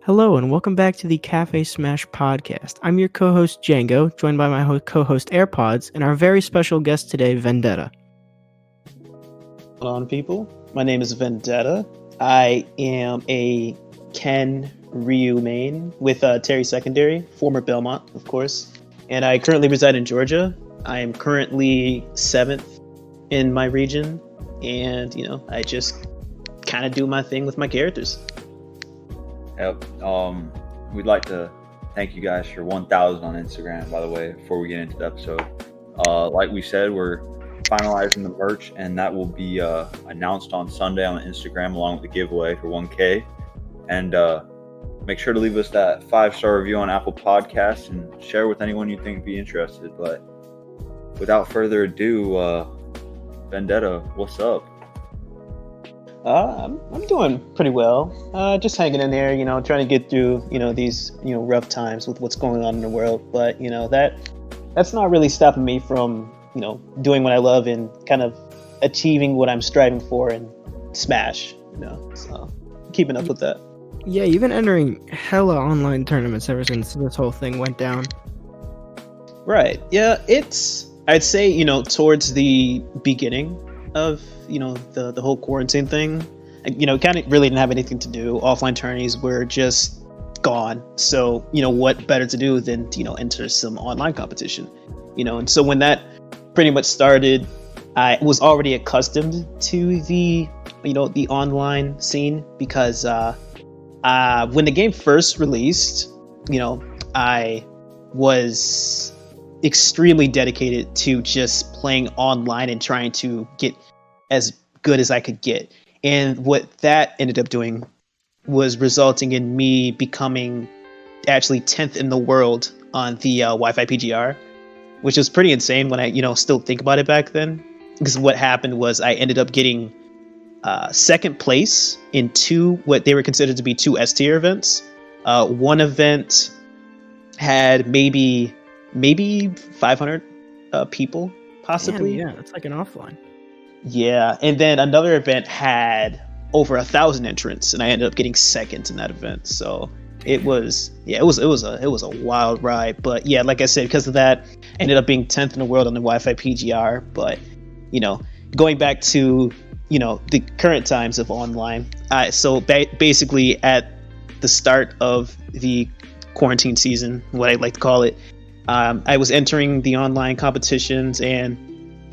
Hello and welcome back to the Café Smash Podcast. I'm your co-host Django, joined by my co-host AirPods, and our very special guest today, Vendetta. Hold on, people. My name is Vendetta. I am a Ken Ryu main with Terry Secondary, former Belmont, of course. And I currently reside in Georgia. I am currently 7th in my region. And, I just kind of do my thing with my characters. Yep. We'd like to thank you guys for 1,000 on Instagram, by the way, before we get into the episode. Like we said, we're finalizing the merch, and that will be announced on Sunday on Instagram along with the giveaway for 1K. And make sure to leave us that 5-star review on Apple Podcasts and share with anyone you think would be interested. But without further ado, Vendetta, what's up? I'm doing pretty well. Just hanging in there, trying to get through, these, rough times with what's going on in the world. But, that's not really stopping me from, doing what I love and kind of achieving what I'm striving for in Smash, so keeping up with that. Yeah, you've been entering hella online tournaments ever since this whole thing went down. Right. Yeah, I'd say, towards the beginning of the whole quarantine thing, kind of really didn't have anything to do. Offline tourneys were just gone, so what better to do than enter some online competition, and so when that pretty much started, I was already accustomed to the the online scene because when the game first released, I was extremely dedicated to just playing online and trying to get as good as I could get. And what that ended up doing was resulting in me becoming actually 10th in the world on the Wi-Fi PGR, which was pretty insane when I, still think about it back then. Because what happened was I ended up getting second place in what they were considered to be two S-tier events. One event had maybe 500 people, possibly. Damn, yeah, that's like an offline. Yeah, and then another event had over 1,000 entrants, and I ended up getting second in that event. So it was a wild ride. But yeah, like I said, because of that, I ended up being 10th in the world on the Wi-Fi PGR. But going back to the current times of online, basically at the start of the quarantine season, what I like to call it, I was entering the online competitions and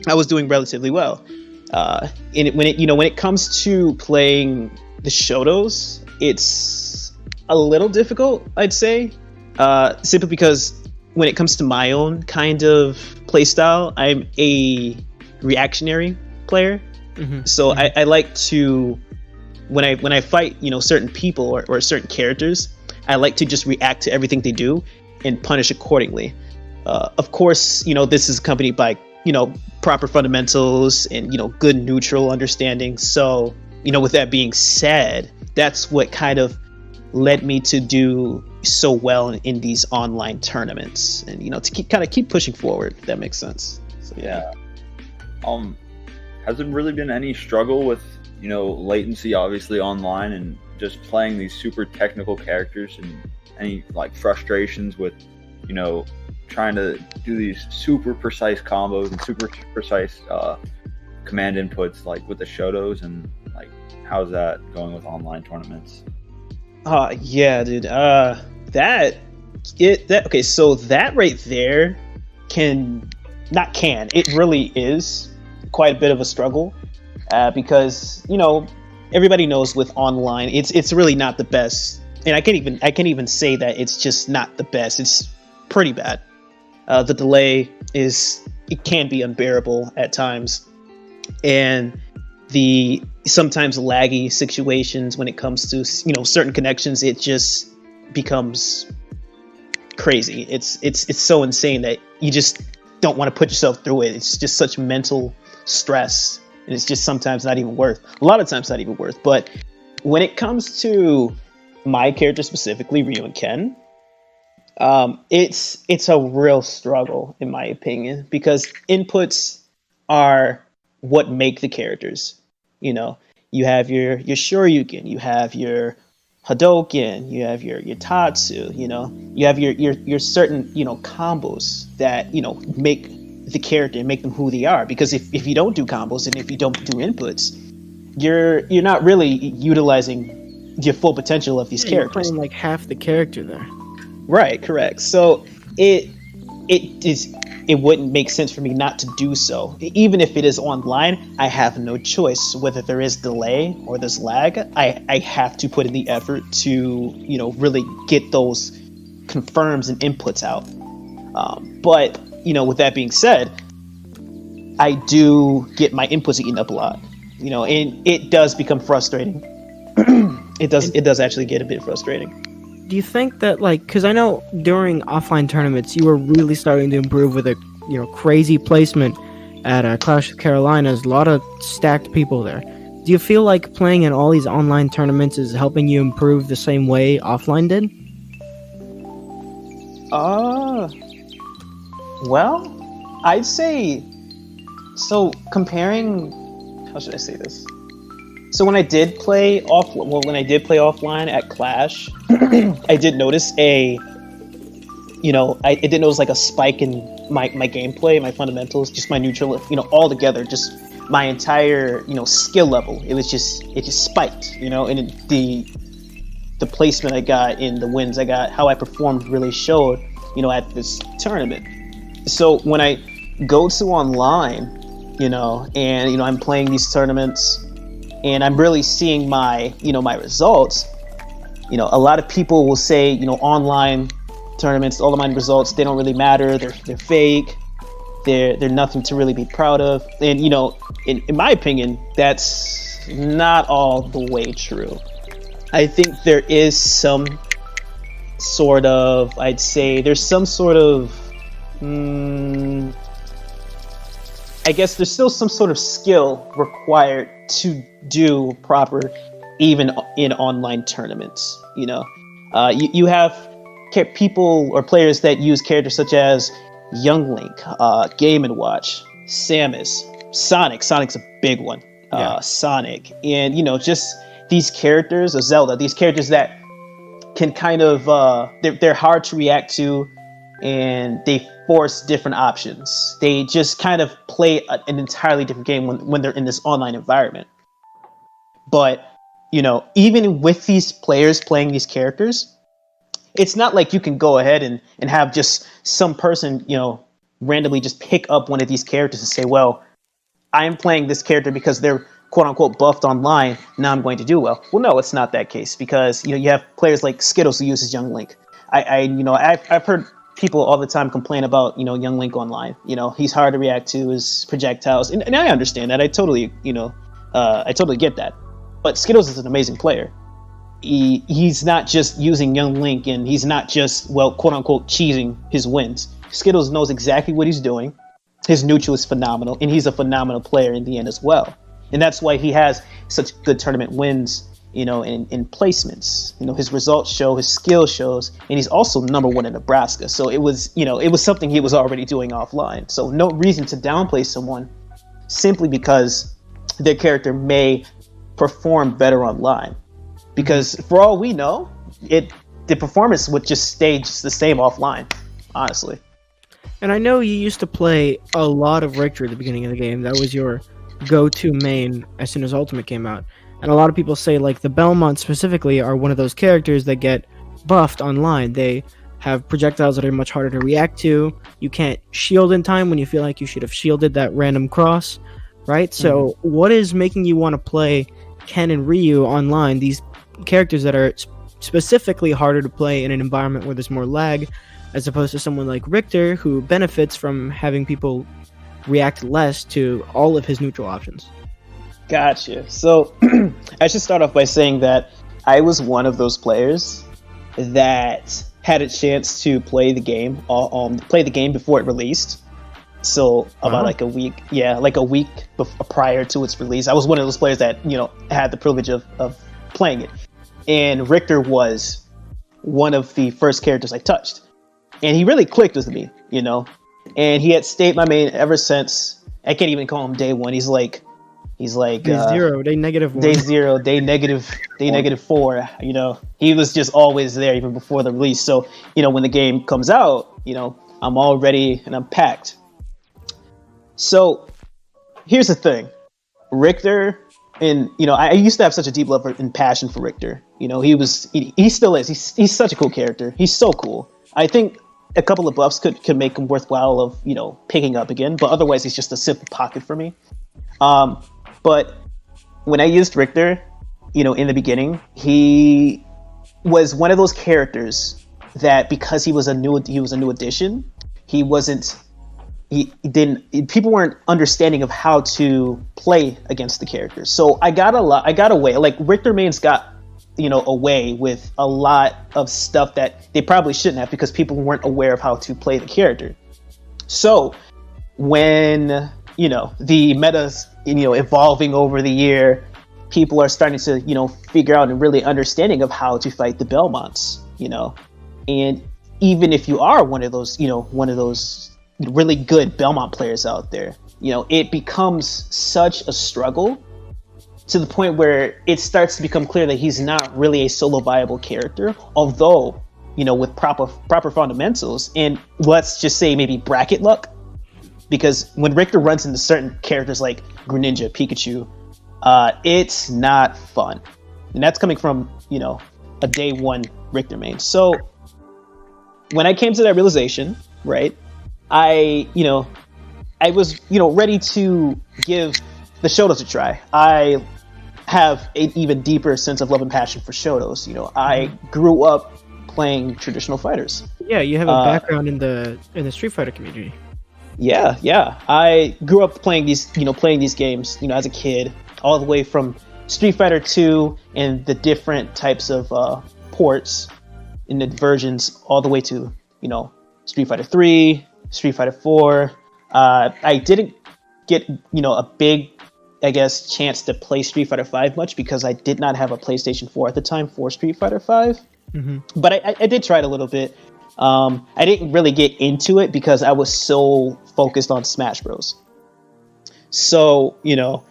I was doing relatively well. And when it comes to playing the Shotos, it's a little difficult, I'd say, simply because when it comes to my own kind of playstyle, I'm a reactionary player. Mm-hmm. So mm-hmm. I like to, when I fight, certain people or certain characters, I like to just react to everything they do and punish accordingly. Of course, this is accompanied by proper fundamentals and good neutral understanding. So with that being said, that's what kind of led me to do so well in these online tournaments, and to keep pushing forward, if that makes sense. So yeah. Has there really been any struggle with latency, obviously online, and just playing these super technical characters, and any frustrations with trying to do these super precise combos and super precise command inputs with the Shotos, and how's that going with online tournaments? Yeah, dude. Okay, so that right there it really is quite a bit of a struggle, because everybody knows with online it's really not the best, and I can't even say that it's just not the best. It's pretty bad. The delay can be unbearable at times, and the sometimes laggy situations when it comes to certain connections, it just becomes crazy. It's so insane that you just don't want to put yourself through it. It's just such mental stress, and it's just sometimes not even worth. A lot of times not even worth. But when it comes to my character specifically, Ryu and Ken, it's a real struggle in my opinion, because inputs are what make the characters. You have your Shoryuken, you have your Hadoken, you have your Tatsu, you have your certain, combos that, make the character and make them who they are. Because if you don't do combos and if you don't do inputs, you're not really utilizing the full potential of these characters. You're playing like half the character there. Right, correct. So it wouldn't make sense for me not to do so. Even if it is online, I have no choice. Whether there is delay or there's lag, I have to put in the effort to, really get those confirms and inputs out. But, with that being said, I do get my inputs eaten up a lot, and it does become frustrating. It does actually get a bit frustrating. Do you think that, because I know during offline tournaments you were really starting to improve with a crazy placement at Clash of Carolinas, a lot of stacked people there. Do you feel like playing in all these online tournaments is helping you improve the same way offline did? Well, I'd say, so comparing, how should I say this? So when I did play offline at Clash, I did notice I did notice like a spike in my gameplay, my fundamentals, just my neutral, all together, just my entire, skill level. It just spiked, and the placement I got in the wins I got, how I performed really showed, at this tournament. So when I go to online, and, I'm playing these tournaments and I'm really seeing my, my results, a lot of people will say, online tournaments, online results, they don't really matter. They're fake. They're nothing to really be proud of. And, in my opinion, that's not all the way true. I think there is some sort of, I'd say there's some sort of, I guess there's still some sort of skill required to do proper, even in online tournaments. You have people or players that use characters such as Young Link, Game & Watch, Samus, Sonic. Sonic's a big one. Sonic, and just these characters, or Zelda, these characters that can kind of they're hard to react to, and they force different options. They just kind of play an entirely different game when they're in this online environment. But even with these players playing these characters, it's not like you can go ahead and have just some person, randomly just pick up one of these characters and say, well, I'm playing this character because they're quote unquote buffed online. Now I'm going to do well. Well, no, it's not that case, because, you have players like Skittles who uses Young Link. I've heard people all the time complain about, Young Link online. He's hard to react to, his projectiles. And I understand that. I totally get that. But Skittles is an amazing player. He's not just using Young Link, and he's not just, well, quote unquote, cheesing his wins. Skittles knows exactly what he's doing. His neutral is phenomenal, and he's a phenomenal player in the end as well. And that's why he has such good tournament wins, in placements. His results show, his skill shows, and he's also number one in Nebraska. So it was something he was already doing offline. So no reason to downplay someone simply because their character may perform better online. Because for all we know, the performance would just stay just the same offline, honestly. And I know you used to play a lot of Richter at the beginning of the game. That was your go-to main as soon as Ultimate came out. And a lot of people say, the Belmont specifically are one of those characters that get buffed online. They have projectiles that are much harder to react to. You can't shield in time when you feel like you should have shielded that random cross, right? Mm-hmm. So what is making you want to play Ken and Ryu online, these characters that are specifically harder to play in an environment where there's more lag, as opposed to someone like Richter, who benefits from having people react less to all of his neutral options? Gotcha. So I should start off by saying that I was one of those players that had a chance to play the game before it released. So about a week prior to its release. I was one of those players that, had the privilege of playing it. And Richter was one of the first characters I touched. And he really clicked with me, And he had stayed my main ever since. I can't even call him day one. He's like, He's like Day 0, day -1. day 0, day -4. You know, he was just always there even before the release. So, you know, when the game comes out, you know, I'm all ready and I'm packed. So here's the thing, Richter, and you know, I used to have such a deep love and passion for Richter. You know, he still is. He's such a cool character. He's so cool. I think a couple of buffs could make him worthwhile of, you know, picking up again, but otherwise he's just a simple pocket for me. But when I used Richter, you know, in the beginning, he was one of those characters that because he was a new addition, people weren't understanding of how to play against the characters. So I got away. Like Richter mains got, you know, away with a lot of stuff that they probably shouldn't have because people weren't aware of how to play the character. So when, you know, the meta's, you know, evolving over the year, people are starting to, you know, figure out and really understanding of how to fight the Belmonts, you know. And even if you are one of those really good Belmont players out there, you know, it becomes such a struggle to the point where it starts to become clear that he's not really a solo viable character, although, you know, with proper fundamentals and let's just say maybe bracket luck, because when Richter runs into certain characters like Greninja, Pikachu, it's not fun. And that's coming from, you know, a day 1 Richter main. So when I came to that realization, right, I was, you know, ready to give the Shotos a try. I have an even deeper sense of love and passion for Shotos. You know, I grew up playing traditional fighters. Yeah, you have a background in the Street Fighter community. Yeah. I grew up playing these games, you know, as a kid, all the way from Street Fighter 2 and the different types of ports in the versions, all the way to, you know, Street Fighter 3, Street Fighter 4. I didn't get, you know, a big, I guess, chance to play Street Fighter 5 much because I did not have a PlayStation 4 at the time for Street Fighter 5. Mm-hmm. But I did try it a little bit. I didn't really get into it because I was so focused on Smash Bros. So, you know,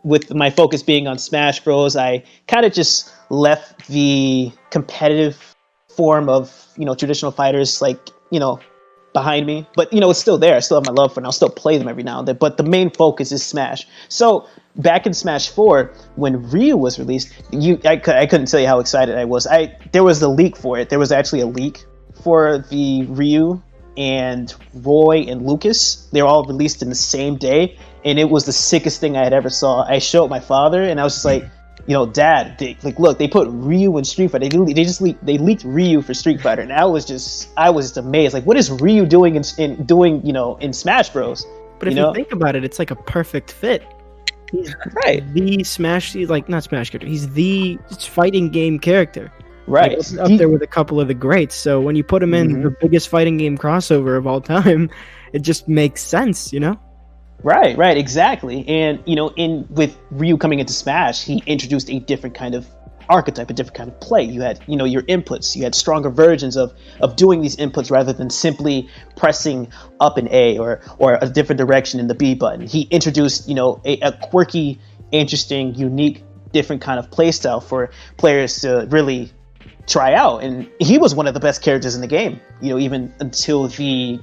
with my focus being on Smash Bros, I kind of just left the competitive form of, you know, traditional fighters, like, you know, behind me. But, you know, it's still there. I still have my love for it, and I'll still play them every now and then. But the main focus is Smash. So back in Smash 4, when Ryu was released, I couldn't tell you how excited I was. There was a leak for it. There was actually a leak for the Ryu and Roy and Lucas. They were all released in the same day, and it was the sickest thing I had ever saw. I showed my father, and I was just like, you know, Dad, look, they put Ryu in Street Fighter. They leaked Ryu for Street Fighter, and I was just amazed. Like, what is Ryu doing in Smash Bros? But if you think about it, it's like a perfect fit. He's right. The Smash, like not Smash character. He's the fighting game character. Right. Like, up there with a couple of the greats. So when you put him in the biggest fighting game crossover of all time, it just makes sense, you know? Right, exactly. And, you know, with Ryu coming into Smash, he introduced a different kind of archetype, a different kind of play. You had, you know, your inputs. You had stronger versions of doing these inputs rather than simply pressing up an A or a different direction in the B button. He introduced, you know, a quirky, interesting, unique, different kind of play style for players to really try out. And he was one of the best characters in the game, you know, even until the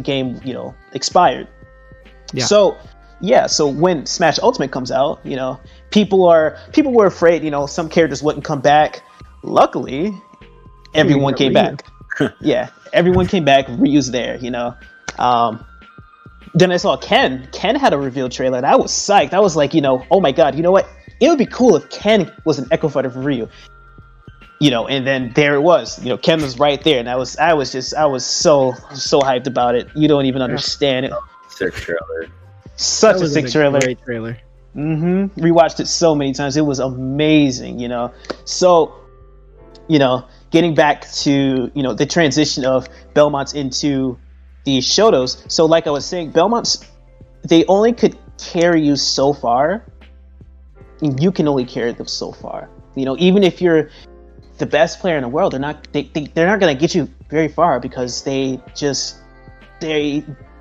game, you know, expired. Yeah. So when Smash Ultimate comes out, you know, people were afraid, you know, some characters wouldn't come back. Luckily, everyone came back. Yeah, everyone came back. Ryu's there, you know. Then I saw Ken. Ken had a reveal trailer, and I was psyched. I was like, you know, oh my god, you know what? It would be cool if Ken was an Echo Fighter for Ryu. You know, and then there it was. You know, Ken was right there, and I was so hyped about it. You don't even understand it. Sick trailer. Such a sick trailer. Great trailer. Rewatched it so many times. It was amazing, you know. So, you know, getting back to, you know, the transition of Belmonts into the Shotos. So like I was saying, Belmonts, they only could carry you so far. And you can only carry them so far. You know, even if you're the best player in the world, they're not going to get you very far because they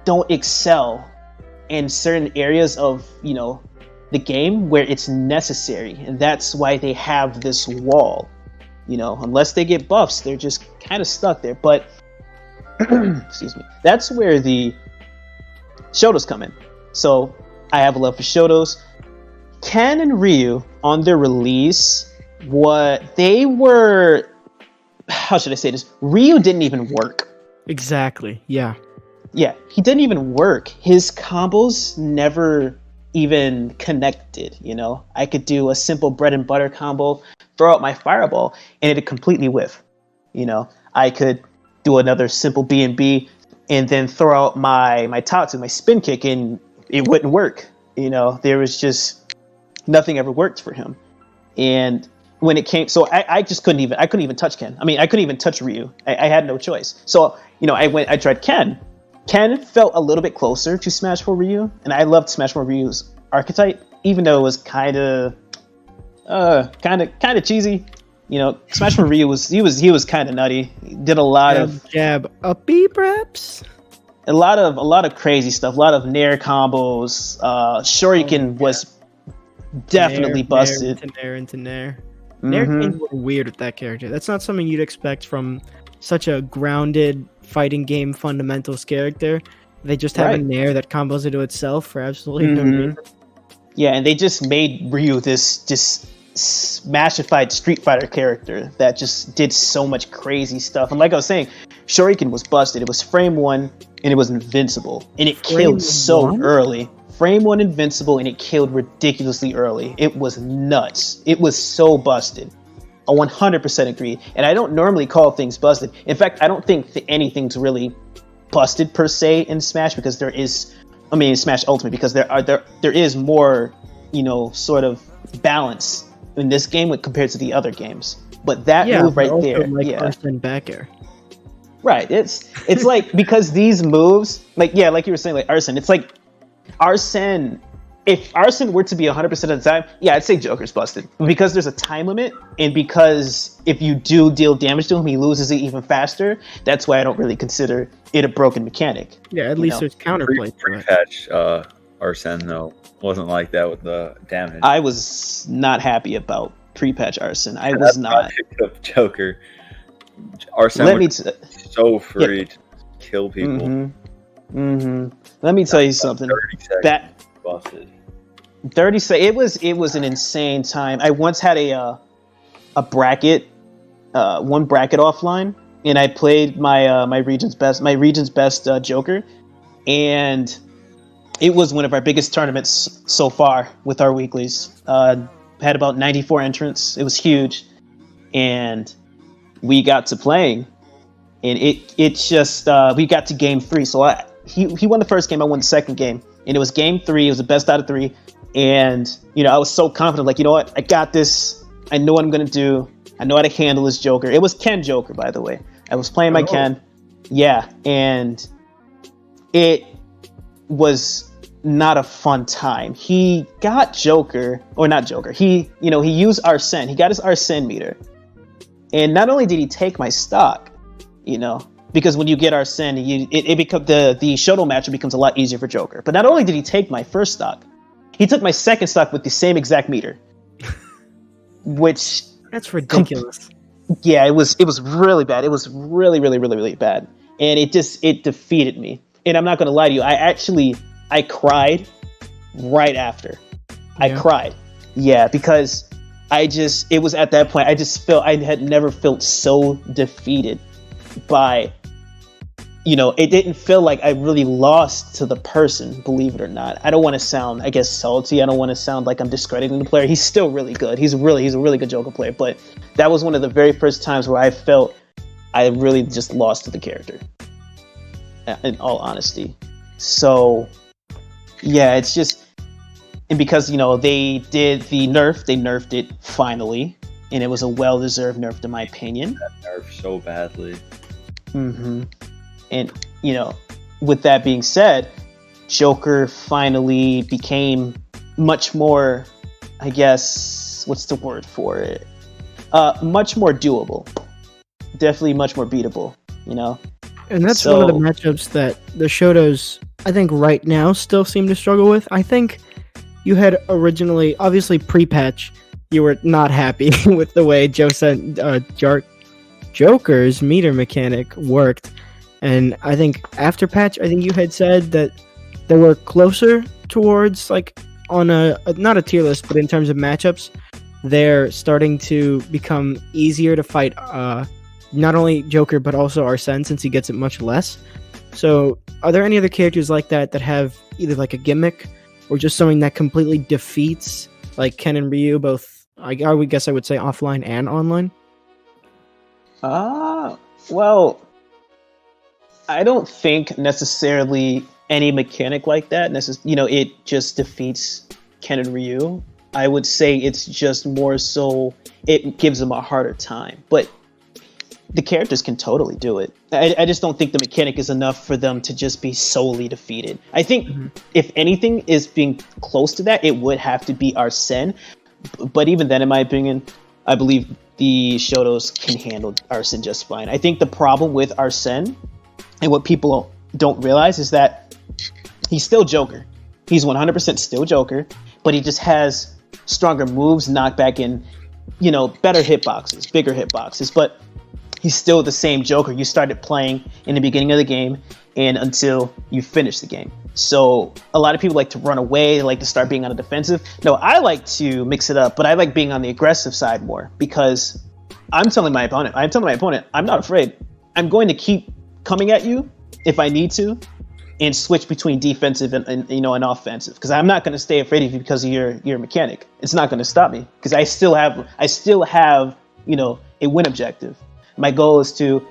don't excel in certain areas of, you know, the game where it's necessary, and that's why they have this wall. You know, unless they get buffs, they're just kind of stuck there. But excuse me, that's where the Shotos come in. So I have a love for Shotos. Ken and Ryu on their release, what they were, how should I say this? Ryu didn't even work. Exactly. Yeah. Yeah, he didn't even work. His combos never even connected, you know? I could do a simple bread and butter combo, throw out my fireball, and it'd completely whiff. You know, I could do another simple B&B and then throw out my Tatsu, my spin kick, and it wouldn't work. You know, there was just nothing ever worked for him. And when it came, so I just couldn't even touch Ken. I mean, I couldn't even touch Ryu. I had no choice. So, you know, I tried Ken. Ken felt a little bit closer to Smash 4 Ryu, and I loved Smash 4 Ryu's archetype, even though it was kind of cheesy. You know, Smash 4 Ryu was kind of nutty. He did a lot of jab uppy, perhaps. A lot of crazy stuff. A lot of nair combos. Shuriken was definitely busted. Nair into nair. Nair came weird with that character. That's not something you'd expect from such a grounded fighting game fundamentals character. They just have a nair that combos into itself for absolutely no reason. Yeah, and they just made Ryu this just smashified Street Fighter character that just did so much crazy stuff. And like I was saying, Shuriken was busted. It was frame 1 and it was invincible. And it killed so early. Frame 1 invincible and it killed ridiculously early. It was nuts. It was so busted. I 100% agree. And I don't normally call things busted. In fact, I don't think anything's really busted per se in Smash, because there is, I mean, Smash Ultimate, because there is more, you know, sort of balance in this game compared to the other games. But that move right there, Arsene back air. Right. It's like, because these moves, like you were saying, like Arsene, it's like Arsene. If Arsene were to be 100% of the time, I'd say Joker's busted. Because there's a time limit, and because if you do deal damage to him, he loses it even faster. That's why I don't really consider it a broken mechanic. Yeah, at least there's counterplay. Pre-patch Arsene, though, wasn't like that with the damage. I was not happy about pre-patch Arsene. I was not. Joker. Arsene was so free to kill people. Let me tell you something. 30 seconds. Busted. 30 seconds. It was an insane time. I once had a bracket, one bracket offline, and I played my region's best Joker, and it was one of our biggest tournaments so far with our weeklies. Had about 94 entrants. It was huge, and we got to playing, and it just we got to game 3. So he won the first game. I won the second game. And it was game 3. It was the best out of 3. And, you know, I was so confident, like, you know what? I got this. I know what I'm going to do. I know how to handle this Joker. It was Ken Joker, by the way. I was playing my Ken. Yeah. And it was not a fun time. He got Joker, or not Joker. He used Arsene. He got his Arsene meter. And not only did he take my stock, you know, because when you get Arsene, it becomes the Shoto matchup becomes a lot easier for Joker. But not only did he take my first stock, he took my second stock with the same exact meter. Which that's ridiculous. It was really bad. It was really, really, really, really bad. And it defeated me. And I'm not gonna lie to you, I cried right after. I cried. Yeah, because it was at that point I had never felt so defeated by, you know, it didn't feel like I really lost to the person, believe it or not. I don't want to sound, I guess, salty. I don't want to sound like I'm discrediting the player. He's still really good. He's a really good Joker player. But that was one of the very first times where I felt I really just lost to the character, in all honesty. So, yeah, it's just, and because, you know, they did the nerf, they nerfed it finally, and it was a well-deserved nerf, in my opinion. That nerf so badly. And, you know, with that being said, Joker finally became much more, I guess, what's the word for it? Much more doable. Definitely much more beatable, you know? And that's one of the matchups that the Shotos I think right now still seem to struggle with. I think you had originally, obviously pre-patch, you were not happy with the way Joker's meter mechanic worked. And I think after patch, I think you had said that they were closer towards, like, on not a tier list, but in terms of matchups, they're starting to become easier to fight, not only Joker, but also Arsene, since he gets it much less. So, are there any other characters like that have either like a gimmick or just something that completely defeats like Ken and Ryu, both I would guess I would say offline and online? Well, I don't think necessarily any mechanic like that. It just defeats Ken and Ryu. I would say it's just more so it gives them a harder time, but the characters can totally do it. I just don't think the mechanic is enough for them to just be solely defeated. I think if anything is being close to that, it would have to be Arsene. But even then, in my opinion, I believe the Shotos can handle Arsene just fine. I think the problem with Arsene and what people don't realize is that he's still Joker. He's 100% still Joker, but he just has stronger moves, knockback, and better hitboxes, bigger hitboxes. But he's still the same Joker you started playing in the beginning of the game and until you finish the game. So a lot of people like to run away, they like to start being on the defensive. No, I like to mix it up, but I like being on the aggressive side more because I'm telling my opponent, I'm not afraid. I'm going to keep coming at you if I need to and switch between defensive and offensive, because I'm not going to stay afraid of you because of your mechanic. It's not going to stop me because I still have a win objective. My goal is to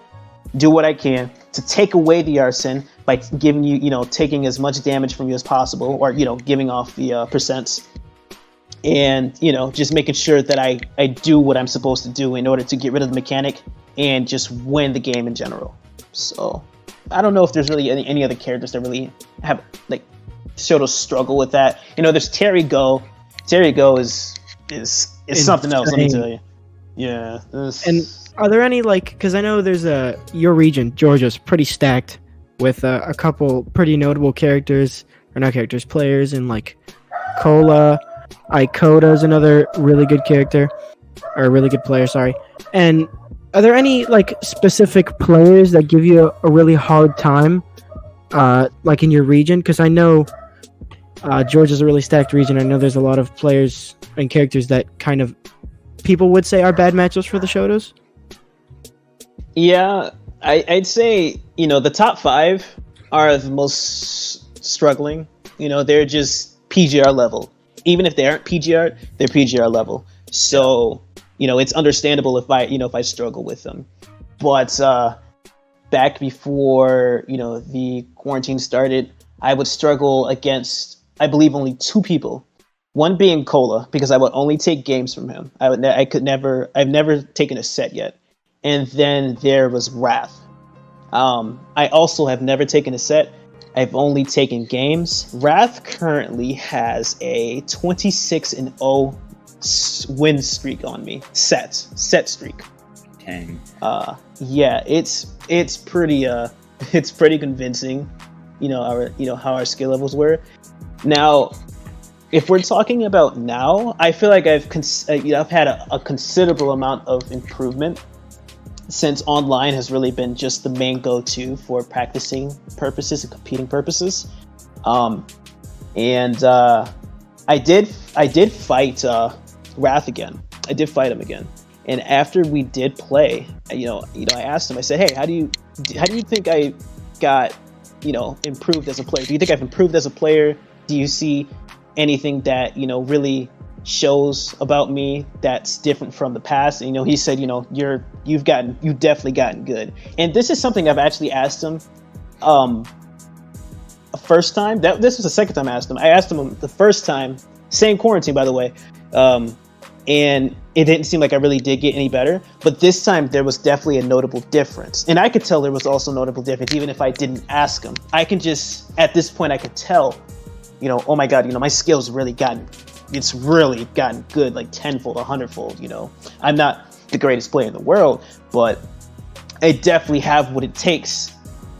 do what I can to take away the Arsene by giving you, taking as much damage from you as possible, or, giving off the percents, and, just making sure that I do what I'm supposed to do in order to get rid of the mechanic and just win the game in general. So I don't know if there's really any other characters that really have, like, Shoto struggle with that. There's Terry Go. Terry Go is something else, let me tell you. Yeah. And are there any, because I know there's your region, Georgia's pretty stacked with a couple pretty notable characters, or not characters, players, and Cola, Ikota's another really good character, or a really good player, sorry. And are there any specific players that give you a really hard time, in your region? Because I know Georgia's a really stacked region. I know there's a lot of players and characters that kind of people would say are bad matchups for the Shotos. Yeah, I'd say, the top 5 are the most struggling. They're just PGR level. Even if they aren't PGR, they're PGR level. So, it's understandable if I struggle with them. But back before, the quarantine started, I would struggle against, I believe, only 2 people. One being Cola, because I would only take games from him. I've never taken a set yet. And then there was Wrath. I also have never taken a set. I've only taken games. Wrath currently has a 26-0 win streak on me. Set streak. Dang. Yeah, it's pretty convincing. How our skill levels were. Now, if we're talking about now, I feel like I've had a considerable amount of improvement, since online has really been just the main go-to for practicing purposes and competing purposes. I did fight Wrath again. I did fight him again. And after we did play, I asked him, I said, hey, how do you think I got, improved as a player? Do you think I've improved as a player? Do you see anything that, really shows about me that's different from the past? And, he said, you've definitely gotten good. And this is something I've actually asked him first time. This was the second time I asked him. I asked him the first time, same quarantine, by the way, and it didn't seem like I really did get any better. But this time there was definitely a notable difference, and I could tell there was also a notable difference even if I didn't ask him. I can just, at this point, I could tell, oh my god, my skills really gotten good, like tenfold, 100-fold. I'm not the greatest player in the world, but I definitely have what it takes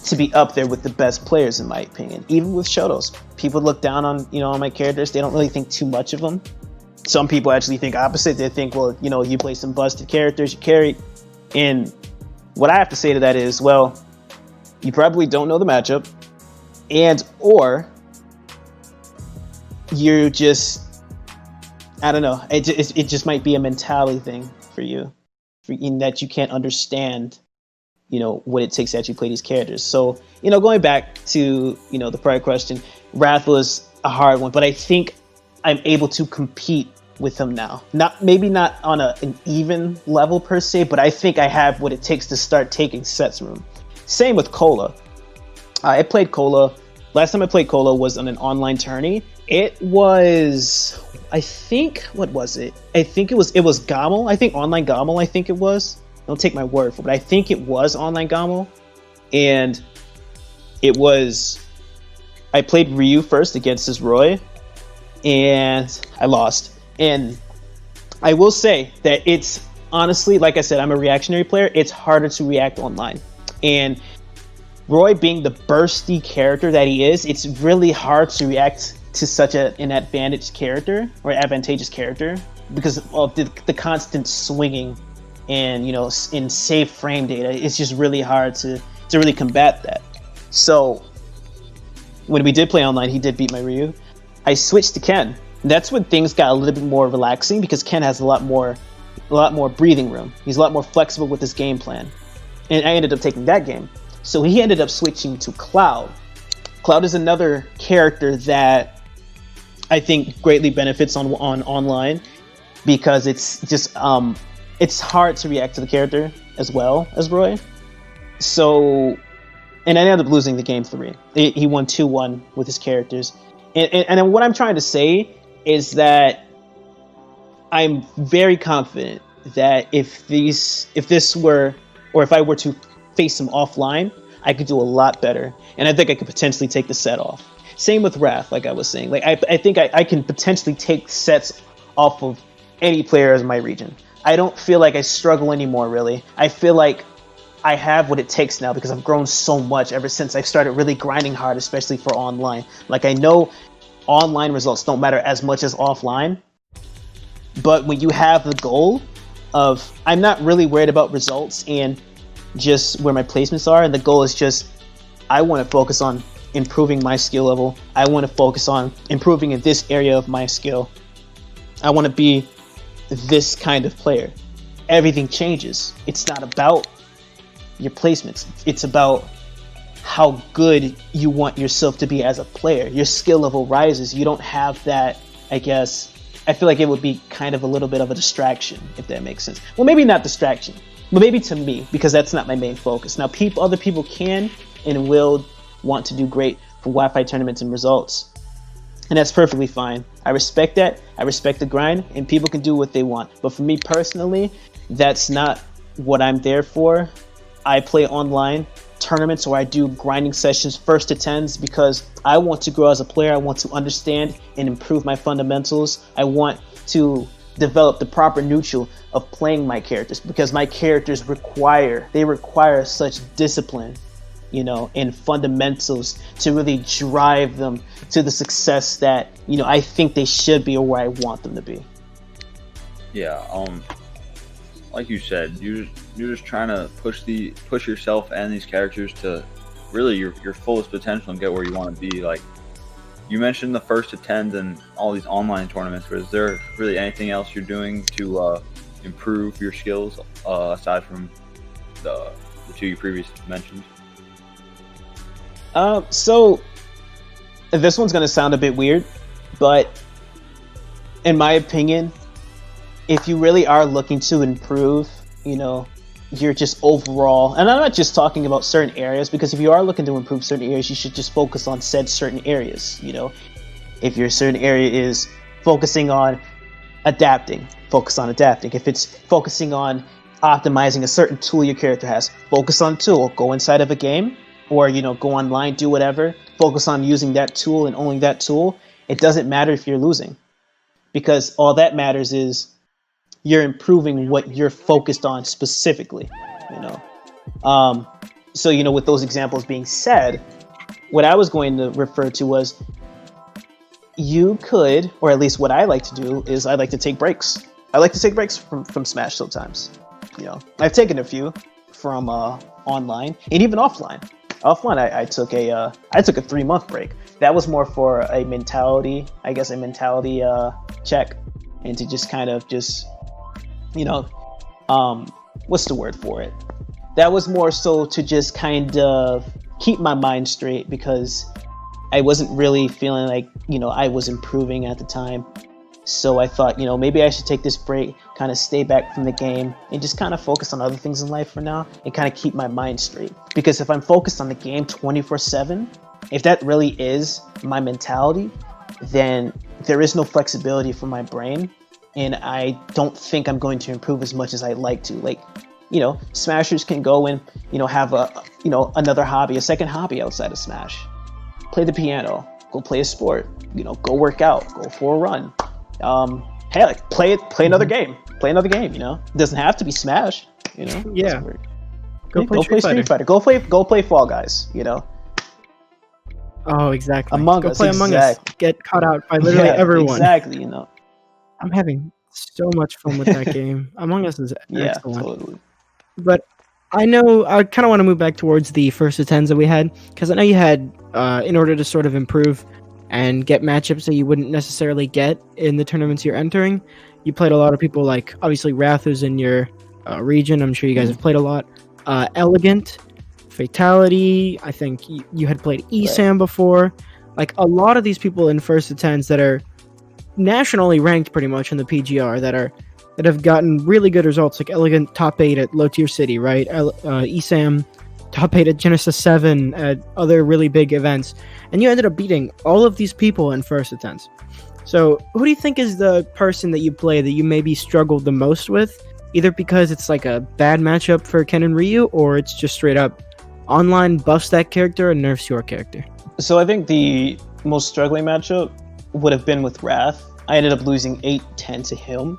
to be up there with the best players, in my opinion. Even with Shotos, people look down on, on my characters. They don't really think too much of them. Some people actually think opposite. They think, well, you play some busted characters, you carry. And what I have to say to that is, well, you probably don't know the matchup, and or you're just, I don't know. It just might be a mentality thing for you, in that you can't understand, what it takes to actually play these characters. So, going back to, the prior question, Wrath was a hard one, but I think I'm able to compete with him now. Maybe not on an even level per se, but I think I have what it takes to start taking sets from him. Same with Cola. I played Cola. Last time I played Cola was on an online tourney. It was, I think, what was it? I think it was Gamel. I think online Gamel, I think it was. Don't take my word for it, but I think it was online Gamel. And I played Ryu first against his Roy, and I lost. And I will say that it's honestly, like I said, I'm a reactionary player. It's harder to react online. And Roy being the bursty character that he is, it's really hard to react to such an advantageous character because of the constant swinging and, in safe frame data. It's just really hard to really combat that. So when we did play online, he did beat my Ryu. I switched to Ken. That's when things got a little bit more relaxing because Ken has a lot more breathing room. He's a lot more flexible with his game plan. And I ended up taking that game. So he ended up switching to Cloud. Cloud is another character that I think greatly benefits on online because it's just it's hard to react to the character as well as Roy. So, and I ended up losing the game 3. He won 2-1 with his characters. And what I'm trying to say is that I'm very confident that if I were to face him offline, I could do a lot better, and I think I could potentially take the set off. Same with Wrath, like I was saying. Like I think I can potentially take sets off of any player in my region. I don't feel like I struggle anymore, really. I feel like I have what it takes now because I've grown so much ever since I started really grinding hard, especially for online. Like I know online results don't matter as much as offline, but when you have the goal of, I'm not really worried about results and just where my placements are, and the goal is just, I want to focus on improving my skill level. I want to focus on improving in this area of my skill. I want to be this kind of player. Everything changes. It's not about your placements. It's about how good you want yourself to be as a player. Your skill level rises. You don't have that, I guess. I feel like it would be kind of a little bit of a distraction, if that makes sense. Well, maybe not distraction, but maybe to me, because that's not my main focus. Now, other people can and will want to do great for Wi-Fi tournaments and results, and that's perfectly fine. I respect that. I respect the grind, and people can do what they want. But for me personally, that's not what I'm there for. I play online tournaments where I do grinding sessions, first to 10s, because I want to grow as a player. I want to understand and improve my fundamentals. I want to develop the proper neutral of playing my characters, because my characters require such discipline, and fundamentals to really drive them to the success that, I think they should be or where I want them to be. Yeah, like you said, you're just trying to push yourself and these characters to really your fullest potential and get where you want to be. Like you mentioned the first to 10s and all these online tournaments, but is there really anything else you're doing to improve your skills aside from the two you previously mentioned? So this one's going to sound a bit weird, but in my opinion, if you really are looking to improve, you're just overall, and I'm not just talking about certain areas, because if you are looking to improve certain areas, you should just focus on said certain areas. If your certain area is focusing on adapting, focus on adapting. If it's focusing on optimizing a certain tool your character has, focus on tool. Go inside of a game, or go online, do whatever. Focus on using that tool and only that tool. It doesn't matter if you're losing, because all that matters is you're improving what you're focused on specifically. So, with those examples being said, what I was going to refer to was you could, or at least what I like to do, is I like to take breaks. I like to take breaks from Smash sometimes. I've taken a few from online and even offline. Offline, I took a 3-month break. That was more for a mentality check, and to just kind of what's the word for it? That was more so to just kind of keep my mind straight, because I wasn't really feeling like, I was improving at the time. So I thought, maybe I should take this break, kind of stay back from the game, and just kind of focus on other things in life for now, and kind of keep my mind straight. Because if I'm focused on the game 24/7, if that really is my mentality, then there is no flexibility for my brain, and I don't think I'm going to improve as much as I'd like to. Like, Smashers can go and, have another hobby, a second hobby outside of Smash. Play the piano, go play a sport, go work out, go for a run. Hey, like play another game. Play another game, It doesn't have to be Smash, Yeah. Go play Street Fighter. Go play Fall Guys, Oh, exactly. Among Go Us, play Among Us. Get caught out by literally everyone. Exactly, I'm having so much fun with that game. Among Us is excellent. Yeah, totally. But I know I kind of want to move back towards the first of 10s that we had, because I know you had, in order to sort of improve and get matchups that you wouldn't necessarily get in the tournaments you're entering, you played a lot of people like, obviously, Wrath, who's in your region. I'm sure you guys have played a lot. Elegant, Fatality. I think you had played Esam before. Like, a lot of these people in first of 10s that are nationally ranked pretty much in the PGR that have gotten really good results, like Elegant top 8 at Low Tier City, right? Esam top 8 at Genesis 7 at other really big events, and you ended up beating all of these people in first of 10s. So who do you think is the person that you play that you maybe struggled the most with, either because it's like a bad matchup for Ken and Ryu, or it's just straight up online buffs that character and nerfs your character? So I think the most struggling matchup would have been with Wrath. I ended up losing 8-10 to him.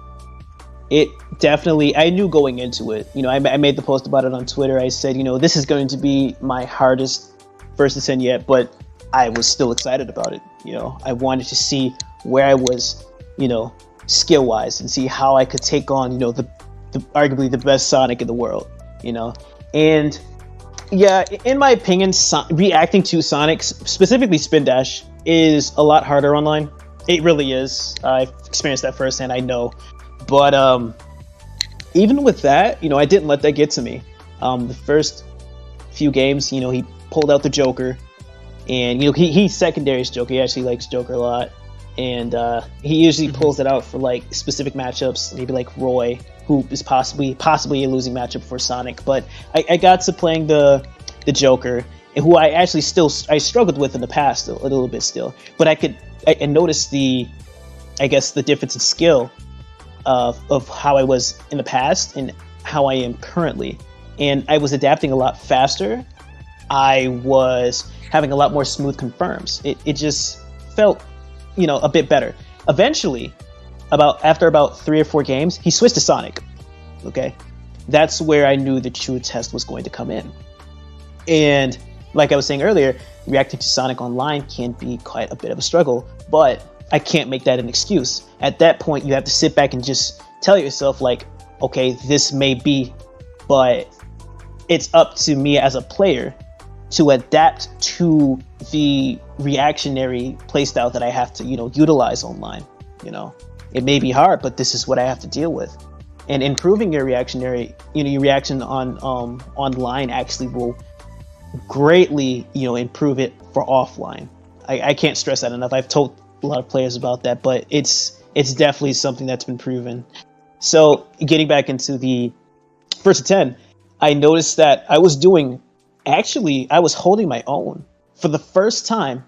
It definitely, I knew going into it, I made the post about it on Twitter. I said, this is going to be my hardest first of 10 yet, but I was still excited about it. I wanted to see where I was, skill wise, and see how I could take on, the arguably the best Sonic in the world, and yeah, in my opinion, reacting to Sonic, specifically Spin Dash, is a lot harder online. It really is. I've experienced that firsthand, I know. But even with that, I didn't let that get to me. The first few games, he pulled out the Joker, and he's secondary's Joker. He actually likes Joker a lot, and he usually pulls it out for like specific matchups, maybe like Roy, who is possibly a losing matchup for Sonic. But I got to playing the Joker, who I struggled with in the past a little bit still. But I noticed the difference in skill of how I was in the past and how I am currently. And I was adapting a lot faster. I was having a lot more smooth confirms. It just felt, a bit better. Eventually, after about 3 or 4 games, he switched to Sonic. Okay? That's where I knew the true test was going to come in. And like I was saying earlier, reacting to Sonic online can be quite a bit of a struggle, but I can't make that an excuse. At that point, you have to sit back and just tell yourself, like, okay, this may be, but it's up to me as a player to adapt to the reactionary playstyle that I have to, utilize online. It may be hard, but this is what I have to deal with. And improving your reactionary, your reaction on online actually will greatly, improve it for offline. I can't stress that enough. I've told a lot of players about that, but it's definitely something that's been proven. So getting back into the first of 10, I noticed that I was holding my own for the first time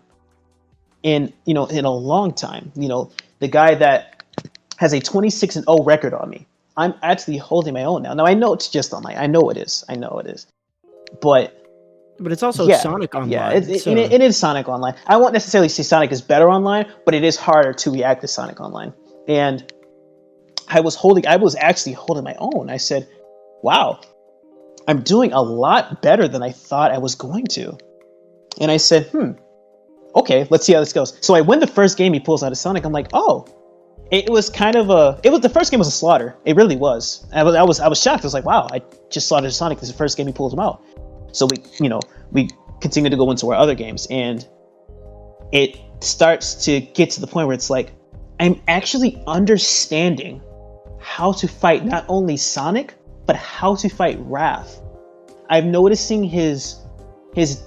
in a long time. The guy that has a 26-0 record on me, I'm actually holding my own now. Now I know it's just online. I know it is. But it's also Sonic Online. Yeah, it is Sonic Online. I won't necessarily say Sonic is better online, but it is harder to react to Sonic Online. And I was actually holding my own. I said, wow, I'm doing a lot better than I thought I was going to. And I said, okay, let's see how this goes. So I win the first game he pulls out of Sonic. I'm like, oh, it was the first game was a slaughter. It really was. I was shocked. I was like, wow, I just slaughtered Sonic. This is the first game he pulls him out. So we continue to go into our other games, and it starts to get to the point where it's like, I'm actually understanding how to fight not only Sonic, but how to fight Wrath. I'm noticing his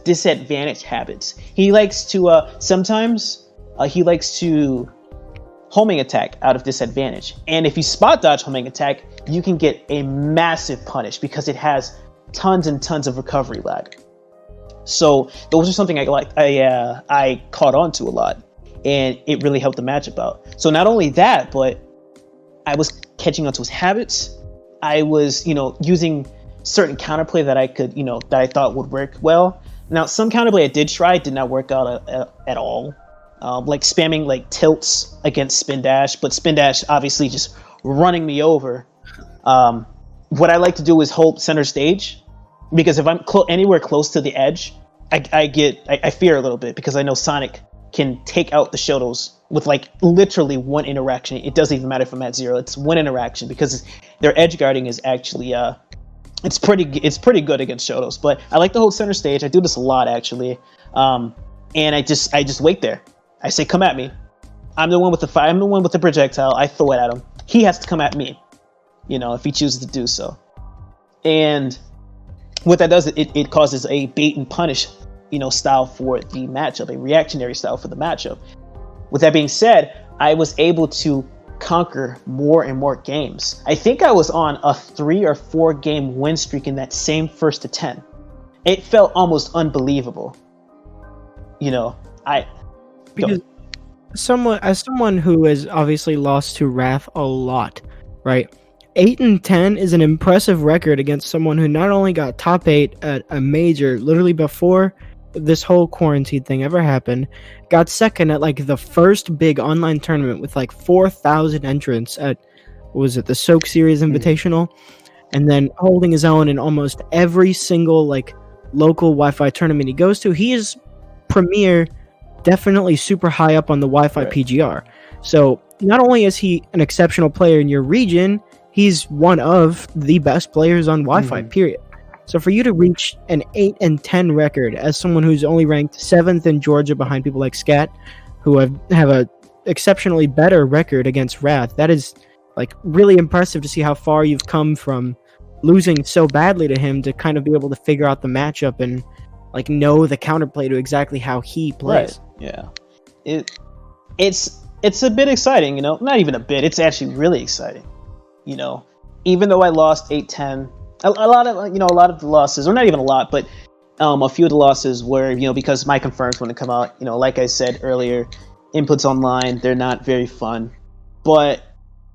disadvantage habits. He likes to sometimes he likes to homing attack out of disadvantage, and if you spot dodge homing attack, you can get a massive punish because it has tons and tons of recovery lag. So those are something I caught on to a lot, and it really helped the matchup out. So not only that, but I was catching on to his habits. I was, using certain counterplay that I could, that I thought would work well. Now, some counterplay I did try did not work out at all. Like spamming like tilts against spin dash, but spin dash obviously just running me over. What I like to do is hold center stage, because if I'm anywhere close to the edge, I fear a little bit, because I know Sonic can take out the Shotos with like literally one interaction. It doesn't even matter if I'm at 0. It's one interaction, because their edge guarding is actually it's pretty good against Shotos. But I like to hold center stage. I do this a lot actually, and I just wait there. I say, come at me. I'm the one with the projectile. I throw it at him. He has to come at me, if he chooses to do so. And what that does, it causes a bait and punish, style for the matchup, a reactionary style for the matchup. With that being said, I was able to conquer more and more games. I think I was on a 3 or 4 game win streak in that same first to 10. It felt almost unbelievable. Because someone who has obviously lost to Wrath a lot, right? 8-10 is an impressive record against someone who not only got top 8 at a major literally before this whole quarantine thing ever happened, got second at like the first big online tournament with like 4,000 entrants at, what was it, the Soak Series Invitational, and then holding his own in almost every single like local Wi-Fi tournament he goes to. He is premier, definitely super high up on the Wi-Fi PGR. So not only is he an exceptional player in your region, he's one of the best players on Wi-Fi, period. So for you to reach an 8-10 record as someone who's only ranked 7th in Georgia behind people like Scat, who have a exceptionally better record against Wrath, that is like really impressive to see how far you've come from losing so badly to him to kind of be able to figure out the matchup and like know the counterplay to exactly how he plays. Right. Yeah. It's a bit exciting, not even a bit. It's actually really exciting. Even though I lost 8-10, a lot of the losses, or not even a lot, but a few of the losses were, because my confirms wouldn't come out. Like I said earlier, inputs online, they're not very fun. But,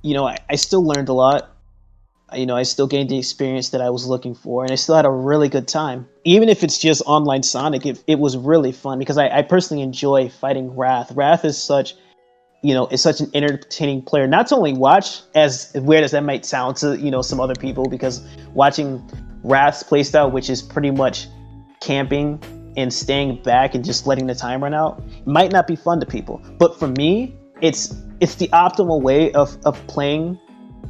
I still learned a lot. I still gained the experience that I was looking for, and I still had a really good time. Even if it's just online Sonic, it was really fun, because I personally enjoy fighting Wrath. Wrath is such an entertaining player, not to only watch, as weird as that might sound to, some other people, because watching Wrath's playstyle, which is pretty much camping and staying back and just letting the time run out, might not be fun to people. But for me, it's the optimal way of playing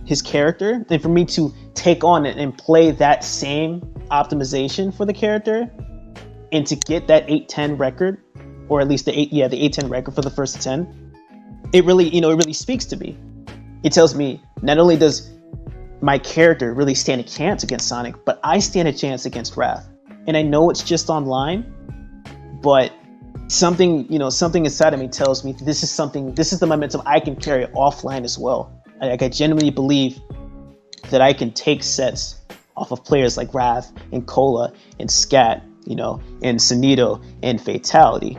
his character, and for me to take on it and play that same optimization for the character, and to get that 8-10 record, or at least the 8-10 record for the first 10. It really speaks to me. It tells me not only does my character really stand a chance against Sonic, but I stand a chance against Wrath. And I know it's just online, but something inside of me tells me this is the momentum I can carry offline as well. I genuinely believe that I can take sets off of players like Wrath and Cola and Scat, and Sunito and Fatality.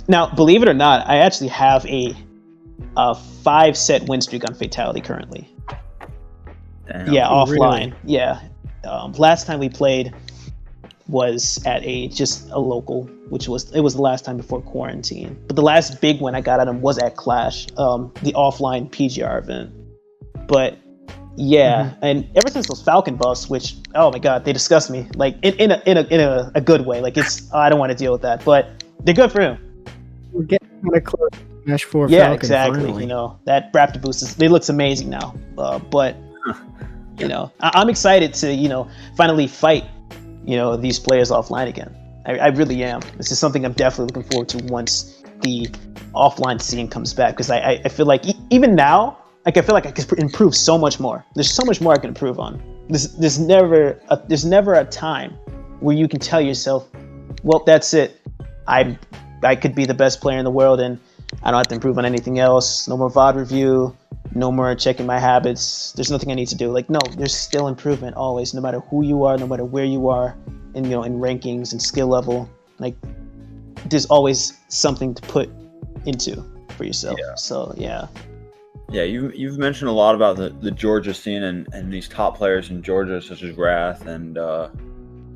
Now, believe it or not, I actually have a 5-set win streak on Fatality currently. Damn. Yeah, offline. Really? Yeah. Last time we played was at just a local, which was the last time before quarantine. But the last big one I got at him was at Clash, the offline PGR event. But Yeah, and ever since those Falcon buffs, which oh my god, they disgust me. Like in a good way. Like I don't want to deal with that, but they're good for him. We're getting kind of close to Smash 4 Yeah, Falcon, exactly. finally. You know, that Raptor boost it looks amazing now. But you know, I'm excited to finally fight these players offline again. I really am. This is something I'm definitely looking forward to once the offline scene comes back, because I feel like even now. Like I feel like I could improve so much more. There's so much more I can improve on. There's never a time where you can tell yourself, well, that's it. I could be the best player in the world and I don't have to improve on anything else. No more VOD review. No more checking my habits. There's nothing I need to do. Like no, there's still improvement always, no matter who you are, no matter where you are, in rankings and skill level. Like there's always something to put into for yourself. Yeah. So yeah. Yeah, you've mentioned a lot about the Georgia scene and these top players in Georgia, such as Wrath and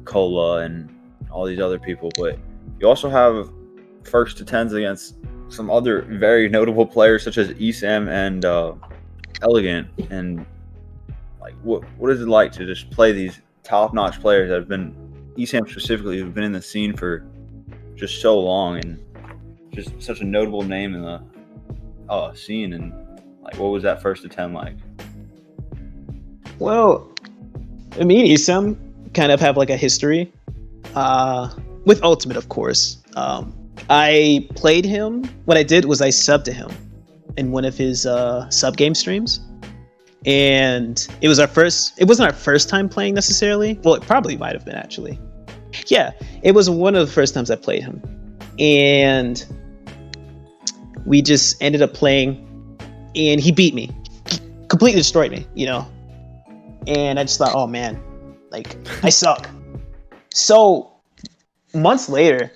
Cola and all these other people, but you also have first to tens against some other very notable players such as Esam and Elegant. And like, what is it like to just play these top-notch players that have been, Esam specifically, who've been in the scene for just so long and just such a notable name in the scene? And like, what was that first attempt like? Well, I mean, Esam kind of have like a history with Ultimate, of course. I played him. What I did was I subbed to him in one of his sub game streams, and it was our first. It wasn't our first time playing necessarily. Well, it probably might have been actually. Yeah, it was one of the first times I played him, and we just ended up playing. And he beat me, completely destroyed me, And I just thought, oh man, like I suck. So months later,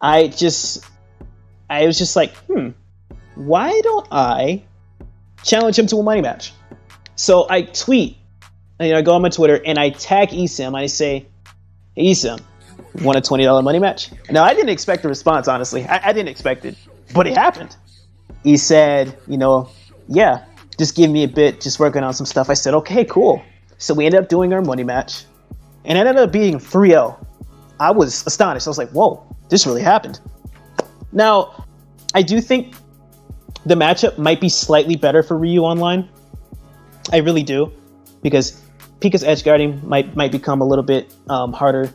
I was just like, why don't I challenge him to a money match? So I tweet, I go on my Twitter and I tag Esam. I say, hey, Esam, want a $20 money match? Now I didn't expect a response, honestly. I didn't expect it, but it happened. He said, yeah, just give me a bit, just working on some stuff. I said, okay, cool. So we ended up doing our money match and it ended up being 3-0. I was astonished. I was like, whoa, this really happened. Now, I do think the matchup might be slightly better for Ryu online. I really do, because Pika's edge guarding might become a little bit harder,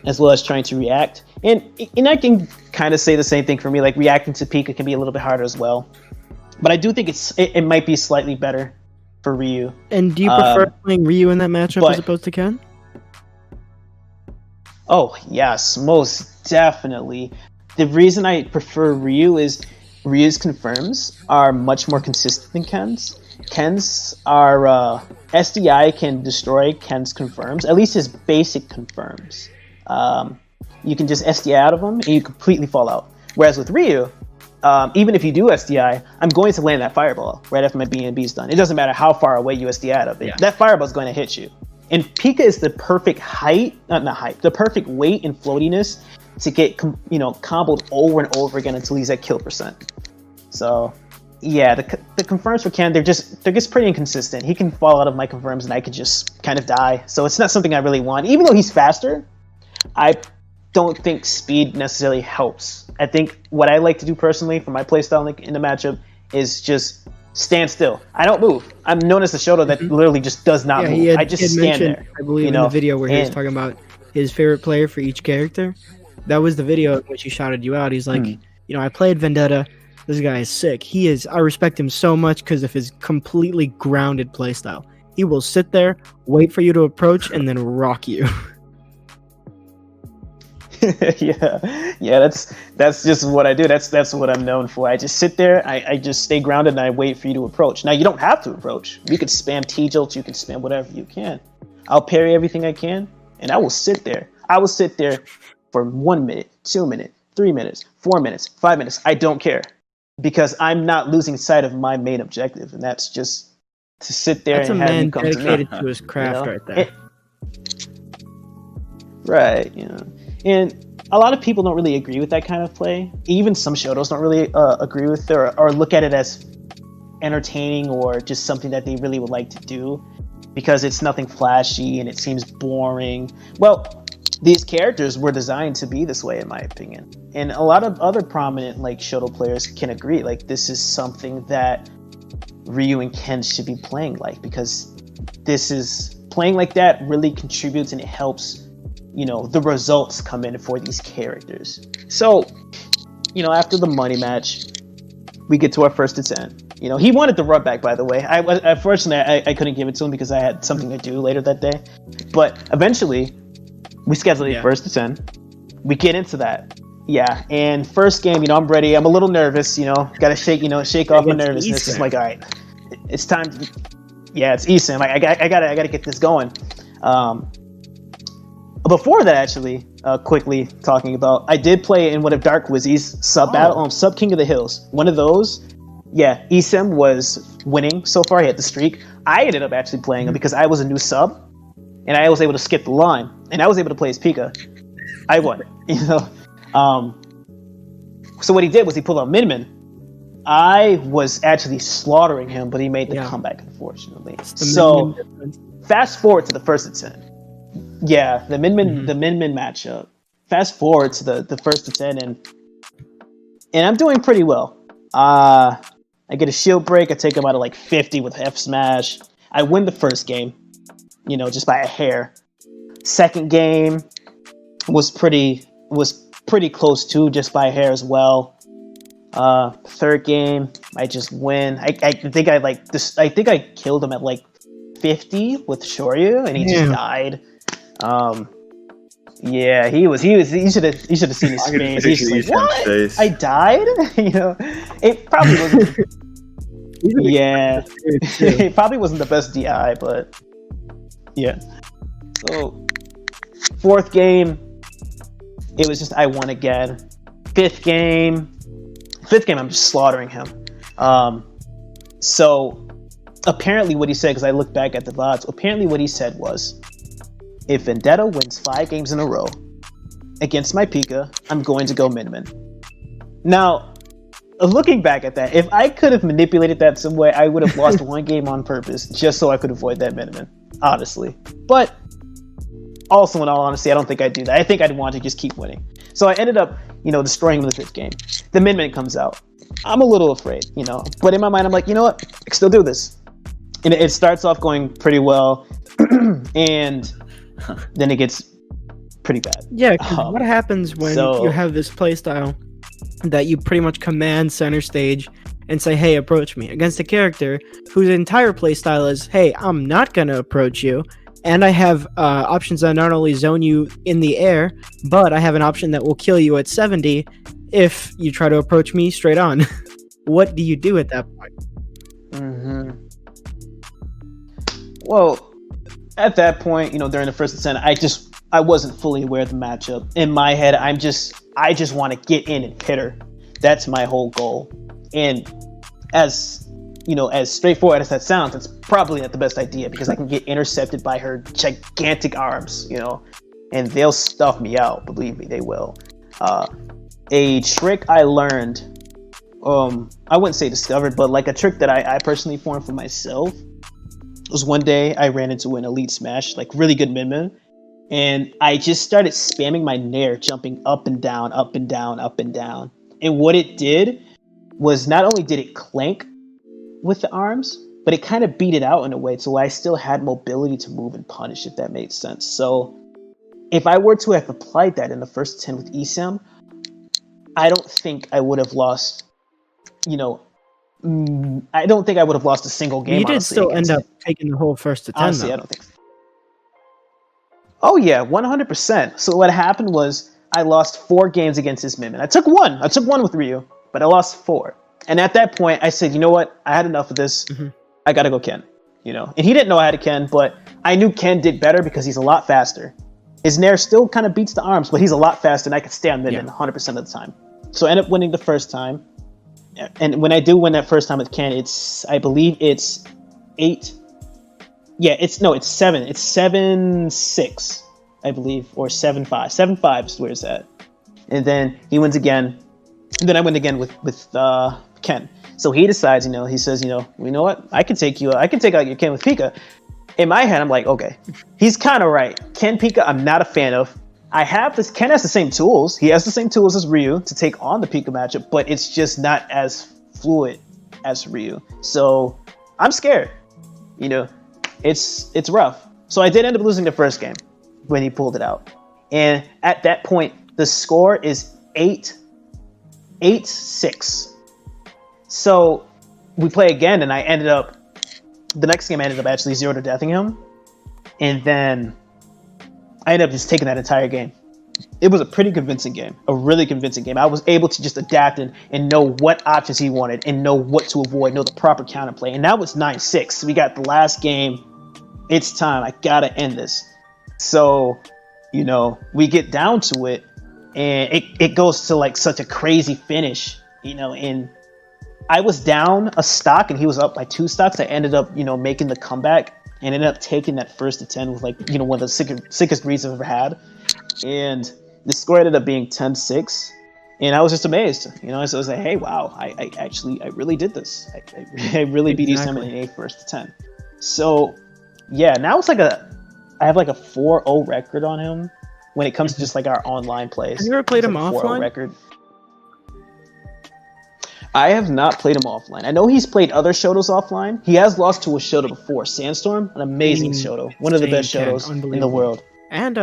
as well as trying to react. And I can kind of say the same thing for me, like reacting to Pika can be a little bit harder as well. But I do think it might be slightly better for Ryu. And do you prefer playing Ryu in that matchup as opposed to Ken? Oh, yes, most definitely. The reason I prefer Ryu is Ryu's confirms are much more consistent than Ken's. Ken's are SDI can destroy Ken's confirms, at least his basic confirms. You can just SDI out of them and you completely fall out. Whereas with Ryu, even if you do SDI, I'm going to land that fireball right after my B&B is done. It doesn't matter how far away you SDI out of it. Yeah. That fireball is going to hit you. And Pika is the perfect the perfect weight and floatiness to get comboed over and over again until he's at kill percent. So yeah, the confirms for Ken, they're just pretty inconsistent. He can fall out of my confirms and I could just kind of die. So it's not something I really want. Even though he's faster, I don't think speed necessarily helps. I think what I like to do personally for my playstyle in the matchup is just stand still. I don't move. I'm known as the Shoto that literally just does not move. I just stand there. I believe in the video where he was talking about his favorite player for each character. That was the video in which he shouted you out. He's like, I played Vendetta. This guy is sick. I respect him so much because of his completely grounded playstyle. He will sit there, wait for you to approach, and then rock you. yeah, that's just what I do. That's what I'm known for. I just sit there, I just stay grounded, and I wait for you to approach. Now, you don't have to approach. You can spam T-Jolt, you can spam whatever you can. I'll parry everything I can, and I will sit there. I will sit there for 1 minute, 2 minutes, 3 minutes, 4 minutes, 5 minutes. I don't care, because I'm not losing sight of my main objective, and that's just to sit there and have you come to me. That's a man dedicated to his craft right there. Right, And a lot of people don't really agree with that kind of play. Even some Shotos don't really agree with it or look at it as entertaining or just something that they really would like to do. because it's nothing flashy and it seems boring. Well, these characters were designed to be this way, in my opinion. And a lot of other prominent like Shoto players can agree. Like, this is something that Ryu and Ken should be playing like, because this is playing like that really contributes and it helps, you know, the results come in for these characters. So, you know, after the money match, we get to our first to 10. You know, he wanted the rub back, by the way. Unfortunately, I couldn't give it to him because I had something to do later that day. But eventually, we scheduled a first to 10. We get into that. Yeah, and first game, you know, I'm ready. I'm a little nervous, you know. Got to shake off my nervousness. It's like, all right, it's time. It's Esam. I gotta get this going. Before that, actually, quickly talking about, I did play in one of Dark Wizzy's sub battle, sub King of the Hills. One of those. Yeah, Esam was winning so far. He had the streak. I ended up actually playing him because I was a new sub, and I was able to skip the line, and I was able to play as Pika. I won, you know. So what he did was he pulled out Minmin. I was actually slaughtering him, but he made the comeback, unfortunately. So fast forward to the first to 10. Yeah, the Minmin matchup. Fast forward to the first to 10, and I'm doing pretty well. I get a shield break. I take him out of like 50 with F Smash. I win the first game, you know, just by a hair. Second game was pretty close too, just by a hair as well. Third game, I just win. I think I killed him at like 50 with Shoryu, and he just died. Yeah, he should have seen his face. He's just like, what? Face. I died? You know, it probably wasn't. Yeah, it probably wasn't the best DI, but yeah. So fourth game, it was just I won again. Fifth game, I'm just slaughtering him. So apparently what he said, because I looked back at the VODs, apparently what he said was, if Vendetta wins 5 games in a row against my Pika, I'm going to go Minmin. Now, looking back at that, if I could have manipulated that some way, I would have lost 1 game on purpose just so I could avoid that Minmin, honestly. But also, in all honesty, I don't think I'd do that. I think I'd want to just keep winning. So I ended up, you know, destroying him in the 5th game. The Minmin comes out. I'm a little afraid, you know, but in my mind, I'm like, you know what? I can still do this. And it starts off going pretty well, and then it gets pretty bad. Yeah, what happens when you have this playstyle that you pretty much command center stage and say, hey, approach me, against a character whose entire playstyle is, hey, I'm not going to approach you, and I have options that not only zone you in the air, but I have an option that will kill you at 70 if you try to approach me straight on. What do you do at that point? Well, at that point, you know, during the first to 10, I wasn't fully aware of the matchup. In my head, I just want to get in and hit her. That's my whole goal. And as, you know, as straightforward as that sounds, it's probably not the best idea because I can get intercepted by her gigantic arms, you know, and they'll stuff me out. Believe me, they will. A trick I learned, I wouldn't say discovered, but like a trick that I personally formed for myself was one day I ran into an Elite Smash, like really good Minmin, and I just started spamming my Nair, jumping up and down, up and down, up and down. And what it did was not only did it clank with the arms, but it kind of beat it out in a way so I still had mobility to move and punish, if that made sense. So if I were to have applied that in the first 10 with Esam, I don't think I would have lost, you know, I don't think I would have lost a single game. You did still end up taking the whole first to 10, honestly, though. I don't think so. Oh yeah, 100%. So what happened was I lost 4 games against this Minmin. I took one with Ryu, but I lost 4. And at that point, I said, you know what? I had enough of this. I gotta go Ken. You know, and he didn't know I had a Ken, but I knew Ken did better because he's a lot faster. His Nair still kind of beats the arms, but he's a lot faster, and I could stay on Minmin 100% of the time. So I ended up winning the first time. And when I do win that first time with Ken, I believe it's 8. Yeah, it's 7. It's 7-6, I believe, or 7-5. 7-5 is where it's at. And then he wins again. And then I win again with Ken. So he decides, you know, he says, you know what? I can take out your Ken with Pika. in my head, I'm like, okay, he's kind of right. Ken Pika, I'm not a fan of. I have this. Ken has the same tools. He has the same tools as Ryu to take on the Pika matchup, but it's just not as fluid as Ryu. So I'm scared. You know, it's rough. So I did end up losing the first game when he pulled it out, and at that point, the score is 8-6. So we play again, and I ended up. The next game I ended up actually 0-deathing him, and then I ended up just taking that entire game. It was a pretty convincing game, a really convincing game. I was able to just adapt and know what options he wanted and know what to avoid, know the proper counterplay. And that was 9-6. So we got the last game. It's time. I gotta end this. So, you know, we get down to it, and it goes to like such a crazy finish, you know, and I was down a stock and he was up by 2 stocks. I ended up, you know, making the comeback and ended up taking that first to 10 with, like, you know, one of the sickest reads I've ever had. And the score ended up being 10-6. And I was just amazed, you know. So I was like, hey, wow, I really did this. I really beat Esam in a first to 10. So, yeah, now it's like I have like a 4-0 record on him when it comes to just like our online plays. Have you ever played him offline? Record. I have not played him offline. I know he's played other Shotos offline. He has lost to a Shoto before, Sandstorm, an amazing Shoto, one of the best Shotos in the world. And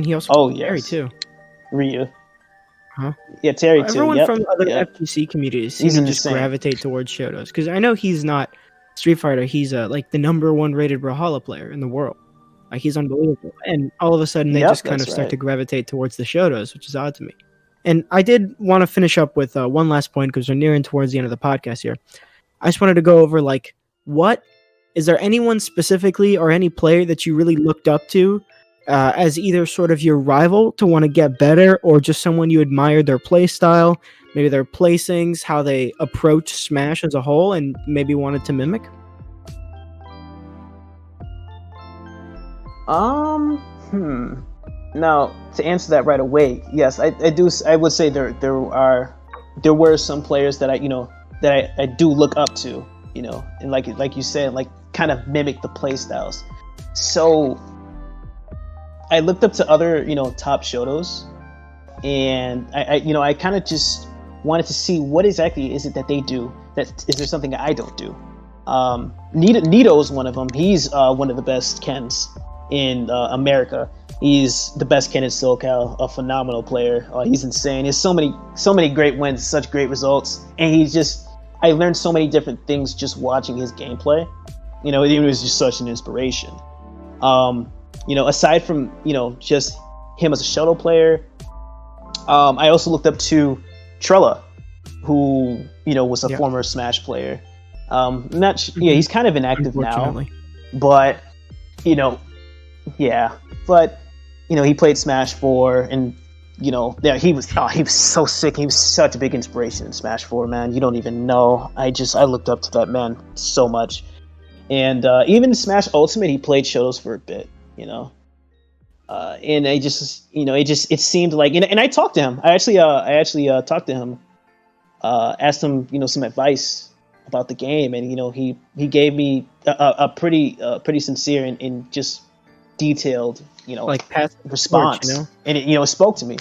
he also Terry too. Ryu. Huh? Yeah, Terry too. Everyone from other FGC communities seems to just gravitate towards Shotos, because I know he's not Street Fighter. He's like the #1 rated Brawlhalla player in the world. Like, he's unbelievable. And all of a sudden they just kind of start to gravitate towards the Shotos, which is odd to me. And I did want to finish up with one last point, because we're nearing towards the end of the podcast here. I just wanted to go over, like, is there anyone specifically or any player that you really looked up to as either sort of your rival to want to get better, or just someone you admired their play style, maybe their placings, how they approach Smash as a whole, and maybe wanted to mimic? Now, to answer that right away, yes, I do. I would say there were some players that I do look up to, you know, and like you said, like, kind of mimic the play styles. So I looked up to other, you know, top Shotos, and I kind of just wanted to see what exactly is it that they do. Is there something that I don't do? Nito is one of them. He's one of the best Kens in America. He's the best Ken in SoCal, a phenomenal player. He's insane. He has so many great wins, such great results, and I learned so many different things just watching his gameplay. You know, it was just such an inspiration. You know, aside from, you know, just him as a Shoto player, I also looked up to Trella, who, you know, was a former Smash player. He's kind of inactive now, but, you know, he played Smash 4, and, you know, he was so sick. He was such a big inspiration in Smash 4, man. You don't even know. I looked up to that man so much. And even in Smash Ultimate, he played Shotos for a bit, you know. And I just, you know, it seemed like, and I talked to him. I actually talked to him, asked him, you know, some advice about the game, and, you know, he gave me a pretty sincere and just detailed, you know, like response, you know? And it, you know, spoke to me.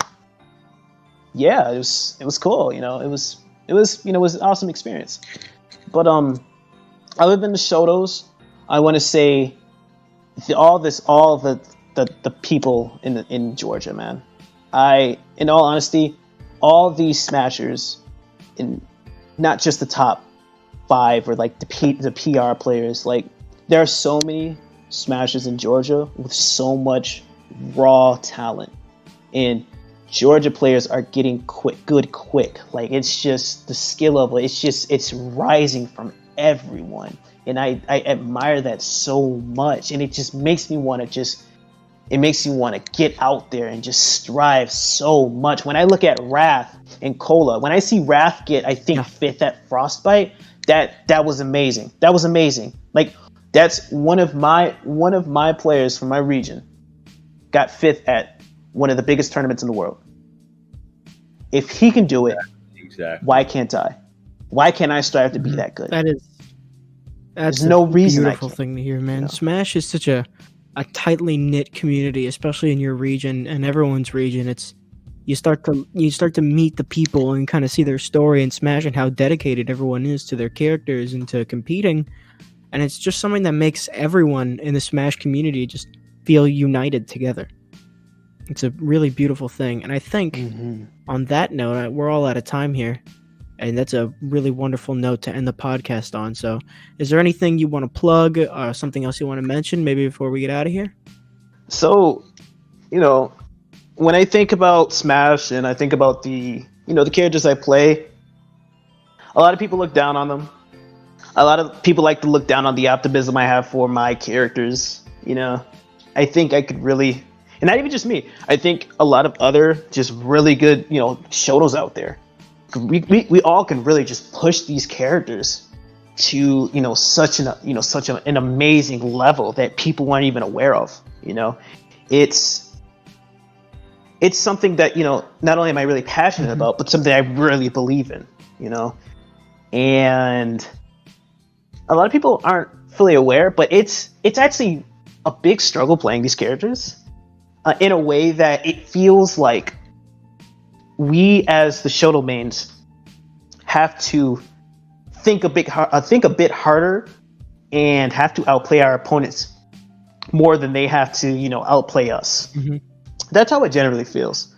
Yeah, it was cool, you know. It was an awesome experience. But other than the Shotos, I want to say all the people in Georgia, man. In all honesty, all these Smashers, in not just the top 5 or like the PR players, like, there are so many Smashers in Georgia with so much raw talent, and Georgia players are getting good quick. Like, it's just the skill level. It's rising from everyone, and I admire that so much, and it just makes me want to get out there and just strive so much. When I look at Wrath and Cola, when I see Wrath get, I think, 5th at Frostbite, that was amazing. That was amazing. Like, that's one of my players from my region got 5th at one of the biggest tournaments in the world. If he can do it, exactly. Why can't I? Why can't I strive to be that good? That's There's no reason I beautiful can't. thing to hear, man. you know. Smash is such a tightly knit community, especially in your region and everyone's region. It's you start to meet the people and kind of see their story in Smash and how dedicated everyone is to their characters and to competing. And it's just something that makes everyone in the Smash community just feel united together. It's a really beautiful thing. And I think on that note, we're all out of time here. And that's a really wonderful note to end the podcast on. So is there anything you want to plug, something else you want to mention maybe before we get out of here? So, when I think about Smash and I think about the characters I play, a lot of people look down on them. A lot of people like to look down on the optimism I have for my characters. I think I could really, and not even just me, I think a lot of other just really good, Shotos out there. We all can really just push these characters to such an amazing level that people weren't even aware of. It's something that not only am I really passionate about, but something I really believe in. And a lot of people aren't fully aware, but it's actually a big struggle playing these characters in a way that it feels like we as the Shoto mains have to think a bit harder and have to outplay our opponents more than they have to outplay us. That's how it generally feels.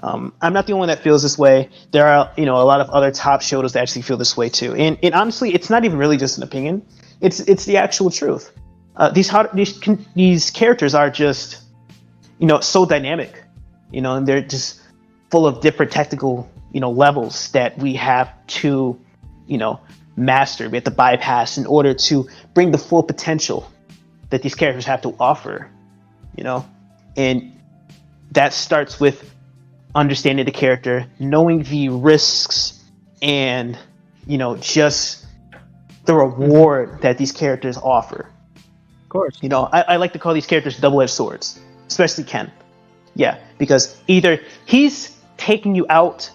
I'm not the only one that feels this way. There are a lot of other top Shotos that actually feel this way too, and honestly it's not even really just an opinion, it's the actual truth. These characters are just so dynamic, and they're just full of different technical levels that we have to master. We have to bypass in order to bring the full potential that these characters have to offer, and that starts with understanding the character, knowing the risks, and just the reward that these characters offer. Of course. I like to call these characters double-edged swords, especially Ken. Yeah, because either he's taking you out,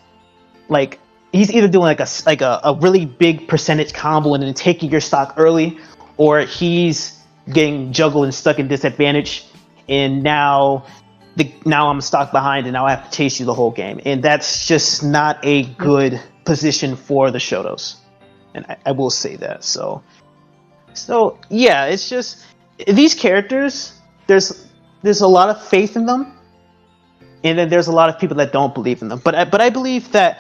like he's either doing like a really big percentage combo and then taking your stock early, or he's getting juggled and stuck in disadvantage, and now I'm stuck behind and now I have to chase you the whole game, and that's just not a good position for the Shotos, and I will say that. So yeah, it's just these characters. There's a lot of faith in them, and then there's a lot of people that don't believe in them. But I believe that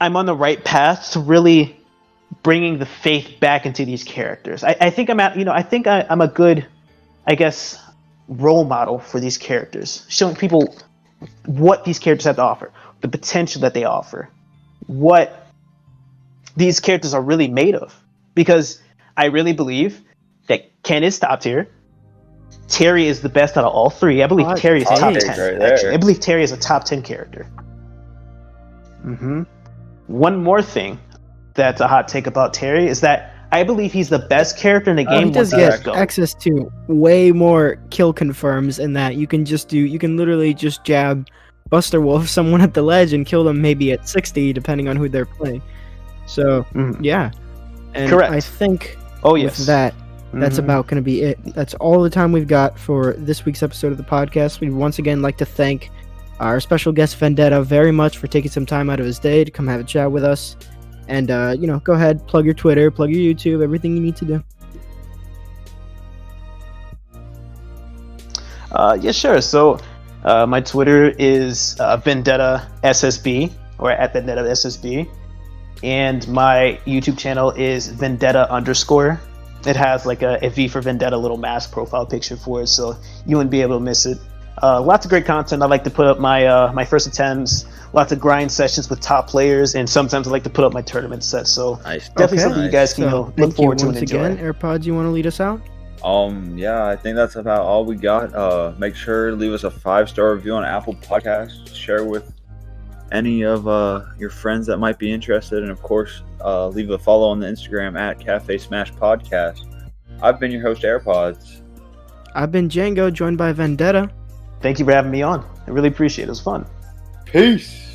I'm on the right path to really bringing the faith back into these characters. I think I'm a good, I guess, role model for these characters, showing people what these characters have to offer, the potential that they offer, what these characters are really made of. Because I really believe that Ken is top tier. Terry is the best out of all three. I believe Terry is top 10. Right, actually, I believe Terry is a top 10 character. One more thing that's a hot take about Terry is that I believe he's the best character in the game. He does get access to way more kill confirms in that you can literally just jab Buster Wolf someone at the ledge and kill them maybe at 60 depending on who they're playing. So yeah, and correct. I think with that that's about going to be it. That's all the time we've got for this week's episode of the podcast. We'd once again like to thank our special guest Vendetta very much for taking some time out of his day to come have a chat with us. And go ahead, plug your Twitter, plug your YouTube, everything you need to do. Yeah, sure. So my Twitter is Vendetta SSB, or at Vendetta SSB, and my YouTube channel is Vendetta _. It has like a V for Vendetta little mask profile picture for it, so you wouldn't be able to miss it. Lots of great content. I like to put up my first attempts, lots of grind sessions with top players, and sometimes I like to put up my tournament sets. So definitely something you guys can look forward to and enjoy. Again, AirPods, you want to lead us out? Yeah, I think that's about all we got. Make sure to leave us a 5-star review on Apple Podcasts. Share with any of your friends that might be interested, and of course, leave a follow on the Instagram at Café Smash Podcast. I've been your host, AirPods. I've been Django, joined by Vendetta. Thank you for having me on. I really appreciate it. It was fun. Peace.